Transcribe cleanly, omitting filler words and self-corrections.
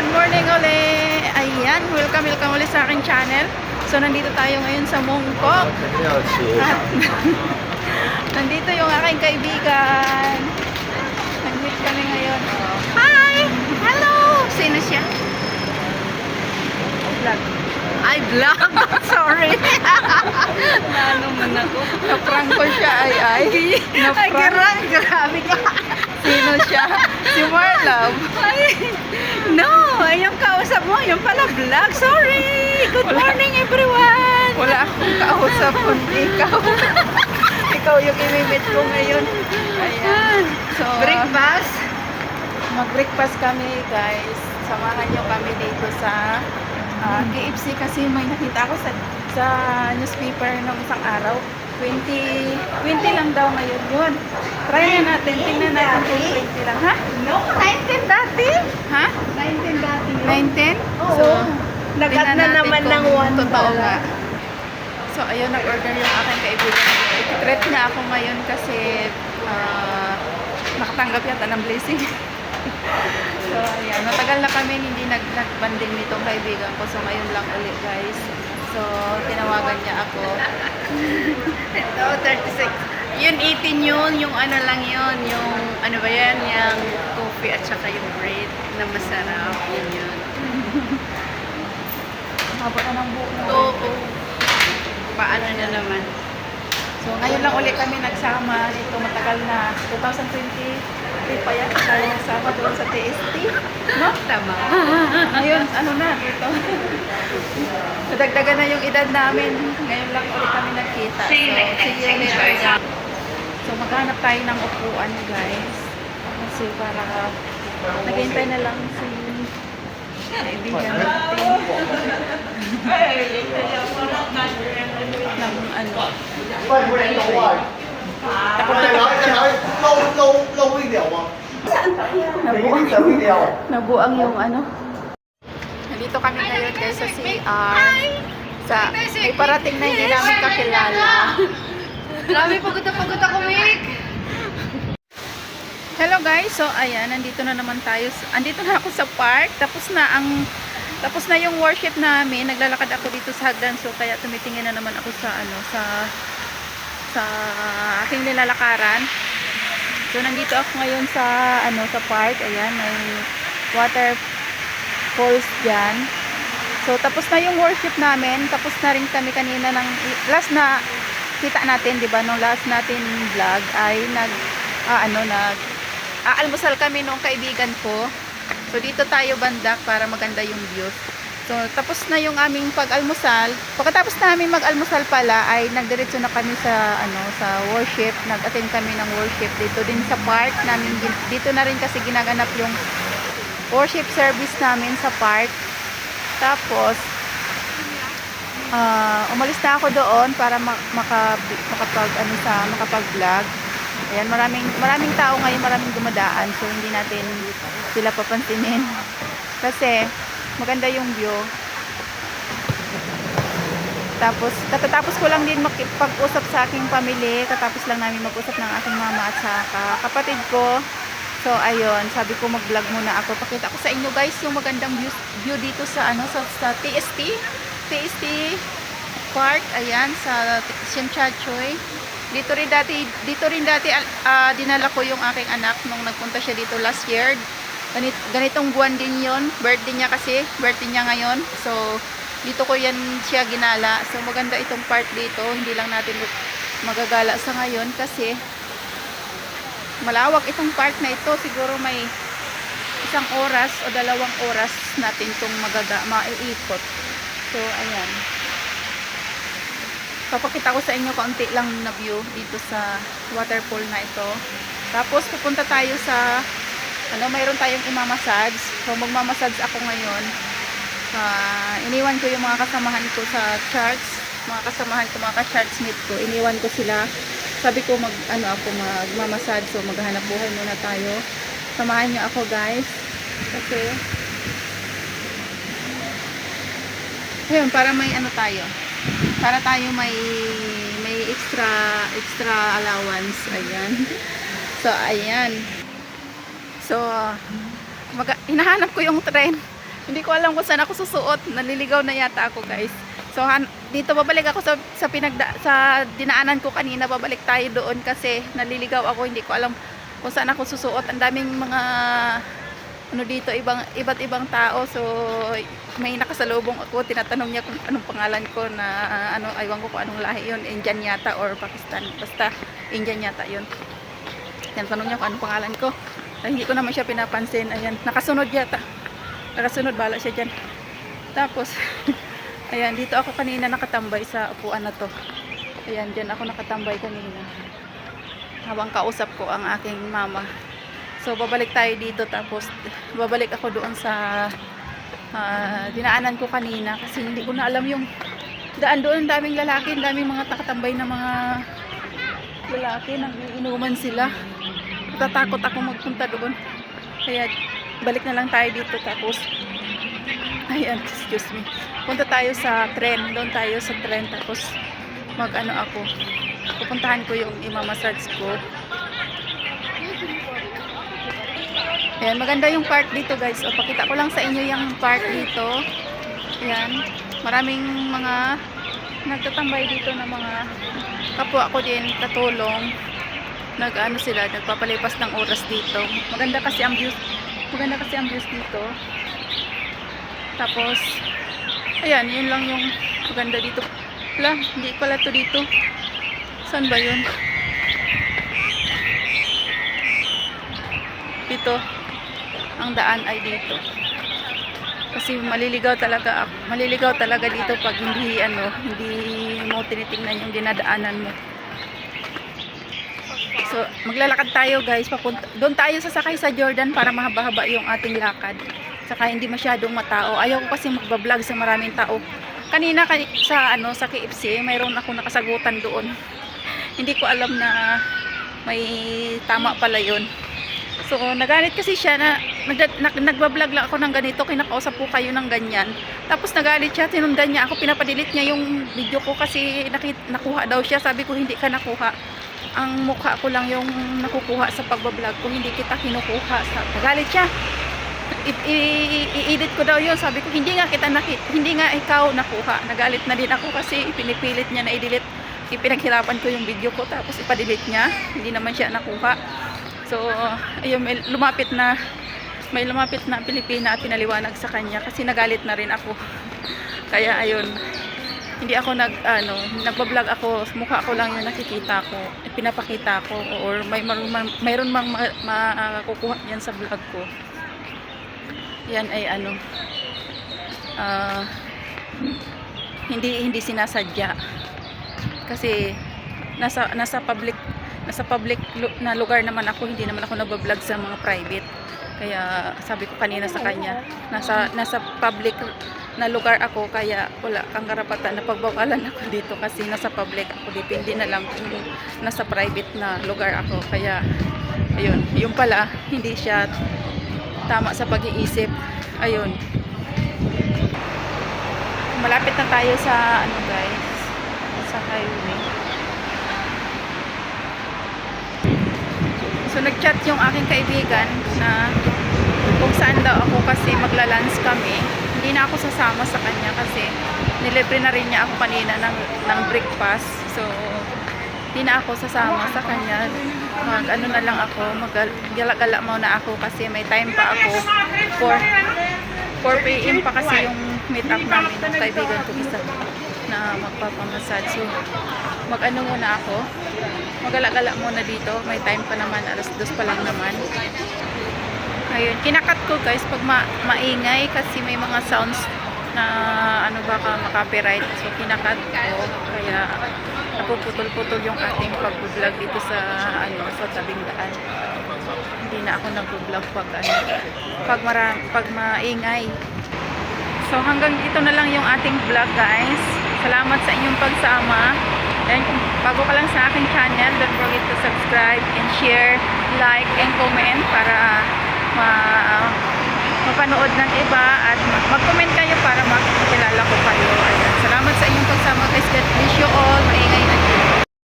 Good morning ulit! Ayan, welcome ulit sa aking channel. So, nandito tayo ngayon sa Mongkok. At nandito yung aking kaibigan. Nag-meet kami ngayon. Hi! Hello! Sino siya? Vlog. Ay, vlog! Sorry! Ano man ako? Na-prank ko siya, ay. Na-prank. Grabe ka. Sino siya? Si Marlove. No, yung kausap mo, yung pala vlog. Sorry. Good morning everyone. Wala akong kausap kundi ikaw. Ikaw yung imimit ko ngayon. Ayan. So, Breakfast. mag-breakfast kami, guys. Samahan nyo kami dito sa KFC kasi may nakita ako sa newspaper ng isang araw. 20 lang daw ngayon yun. Try na natin. Tingnan natin kung 20 lang. Ha? No, 19 dati. Ha? 19 dati. 19? Oo. So, Nag-add tingnan na natin naman kung ng 1 totoo pala. nga. So, ayun, nag-order yung aking kaibigan. Ititreat niya ako ngayon kasi nakatanggap yata ng blessing. So, ayan. Matagal na kami hindi nag-banding nitong kaibigan ko. So, ngayon lang ulit, guys. So, tinawagan niya ako. Ito, 36. Yun, 18 yun. Yung ano lang yun. Yung, ano ba yan? Yung coffee at saka yung bread na masarap. Yun. Haba na ng buo. Oo. Paano na naman? So, ngayon lang ulit kami nagsama dito. Matagal na. 2023 pa yan. Tayo nagsama doon sa TST. No? Tama. Ngayon, ano na, dito. Nadagdagan na yung edad namin. Ngayon lang ulit kami nagkita. So, see you later. So, maghanap tayo ng upuan, guys. Kasi para naghihintay na lang si kaibigan natin. ng ano. Takot na takot siya. Nabuang yung ano. Nandito kami ngayon guys sa CR. May parating na hindi namin kakilala. Grabe, pagod ako, Mick. Hello guys, so ayan, nandito na naman tayo. Andito na ako sa park. Tapos na yung worship namin. Naglalakad ako dito sa hagdan, so kaya tumitingin na naman ako sa ano, sa aking nilalakaran. So nandito ako ngayon sa ano, sa park. Ayan, may water falls diyan. So tapos na yung worship namin. Tapos na rin kami kanina ng last na kita natin, 'di ba? Nung last natin vlog ay almusal kami nung kaibigan ko. So dito tayo banda para maganda yung views. So tapos na yung aming pag-almusal. Pagkatapos namin mag-almusal pala ay nagdiretso na kami sa sa worship. Nag-attend kami ng worship dito din sa park namin. Dito na rin kasi ginaganap yung worship service namin sa park. Tapos umalis na ako doon para makapag-vlog. Ayan, maraming tao ngayon, maraming dumadaan. So, hindi natin sila papansinin. Kasi, maganda yung view. Tapos, katatapos ko lang din makipag-usap sa aking pamilya. Katapos lang namin mag-usap ng aking mama at sa kapatid ko. So, ayun, sabi ko mag-vlog muna ako. Pakita ko sa inyo guys yung magandang view dito sa, sa TST Park. Ayan, sa Siemchachoy. Dito rin dati dinala ko yung aking anak nung nagpunta siya dito last year. Ganitong buwan din yon, birthday niya kasi, birthday niya ngayon. So, dito ko yan siya ginala. So, maganda itong part dito. Hindi lang natin magagala sa ngayon kasi malawak itong park na ito. Siguro may 1 oras o 2 oras natin itong maiikot. So, ayan. Papakita ko sa inyo kaunti lang na view dito sa waterfall na ito. Tapos pupunta tayo sa mayroon tayong imamassage. So magmamassage ako ngayon. Iniwan ko yung mga kasamahan ko sa church. Mga ka-churchmate ko. Iniwan ko sila. Sabi ko magmamassage. So maghanap buhay muna tayo. Samahan niyo ako guys. Kasi ayun, para may tayo. Para tayo may extra allowance. Ayan. So, ayan. So, hinahanap ko yung trend. Hindi ko alam kung saan ako susuot. Naliligaw na yata ako, guys. So dito babalik ako sa dinaanan ko kanina, babalik tayo doon kasi naliligaw ako, hindi ko alam kung saan ako susuot. Ang daming mga ano dito, iba't ibang tao. So may nakasalubong ako, tinatanong niya kung anong pangalan ko na ano, aywan ko kung anong lahi yun, Indian yata or Pakistan, basta Indian yata yun. Tinatanong niya kung anong pangalan ko. Ay, hindi ko naman siya pinapansin. Ayan, nakasunod yata. Nakasunod, bala siya dyan. Tapos ayan, dito ako kanina nakatambay sa upuan na to. Ayan, dyan ako nakatambay kanina habang kausap ko ang aking mama. So babalik tayo dito, tapos babalik ako doon sa dinaanan ko kanina kasi hindi ko na alam yung daan doon. Daming lalaki, daming mga nakatambay na mga lalaki, nag-iinuman sila. Natatakot ako magpunta doon, kaya balik na lang tayo dito. Tapos ayan, excuse me, punta tayo sa tren, doon tayo sa tren, tapos mag-ano ako, pupuntahan ko yung imamassage ko. Ayan, maganda yung park dito, guys. O, pakita ko lang sa inyo yung park dito. Ayan, maraming mga nagtatambay dito na mga kapwa ko din, katulong. Nag-ano sila, nagpapalipas ng oras dito. Maganda kasi ang views dito. Tapos ayan, yun lang yung maganda dito. Wala, hindi pala to dito. Saan ba yun? Dito. Ang daan ay dito. Kasi maliligaw talaga dito pag hindi mo tinitingnan yung dinadaanan mo. So maglalakad tayo, guys, papunta. Doon tayo sasakay sa Jordan para mahaba-haba yung ating lakad. Saka hindi masyadong matao. Ayaw ko kasi magbablog sa maraming tao. Kanina sa KFC, mayroon ako nakasagutan doon. Hindi ko alam na may tama pala yun. So nagalit kasi siya na nagbablog lang ako ng ganito, kinakausap ko kayo ng ganyan. Tapos nagalit siya, tinundan niya ako, pinapadilit niya yung video ko kasi nakuha daw siya. Sabi ko, hindi ka nakuha. Ang mukha ko lang yung nakukuha sa pagbablog ko, hindi kita kinukuha. Nagalit siya. I-edit ko daw yun. Sabi ko, hindi nga ikaw nakuha. Nagalit na din ako kasi pinipilit niya na i-delete. Ipinaghirapan ko yung video ko, tapos ipa-delete niya. Hindi naman siya nakuha. So ayun, may lumapit na Pilipina at pinaliwanag sa kanya kasi nagalit na rin ako. Kaya ayun, hindi ako nagbablog ako, mukha ko lang yung nakikita ko, pinapakita ko, or mayroon mang makukuha yan sa vlog ko. Yan ay hindi sinasadya kasi nasa public na lugar naman ako, hindi naman ako nagbablog sa mga private. Kaya sabi ko kanina sa kanya, nasa public na lugar ako, kaya wala kang karapatan na pagbawalan ako dito kasi nasa public ako dito, hindi na lang kung nasa private na lugar ako. Kaya ayun, yung pala hindi siya tama sa pag-iisip. Ayun, malapit na tayo sa guys, sa highway. So nag-chat yung aking kaibigan na kung saan daw ako kasi magla-lunch kami. Hindi na ako sasama sa kanya kasi nilibre na rin niya ako kanina ng breakfast. So hindi na ako sasama sa kanya. Na lang ako, maggala-gala muna ako kasi may time pa ako. 4 PM pa kasi yung meet up namin ng kaibigan ko isa na magpapamassage. So muna ako, magala-gala muna dito, may time pa naman, 2:00 pa lang naman. Ayun, kinakat ko, guys, pag maingay kasi may mga sounds na baka makapiright. So kinakat ko, kaya napuputol-putol yung ating pag-vlog dito sa sa tabing daan. Hindi na ako nag-vlog pag maingay. So hanggang dito na lang yung ating vlog, guys. Salamat sa inyong pagsama. And kung bago ka lang sa aking channel, don't forget to subscribe and share, like, and comment para mapanood ng iba, at mag-comment kayo para makilala ko kayo. Ayan. Salamat sa inyong pagsama, guys. God bless you all. Maingay na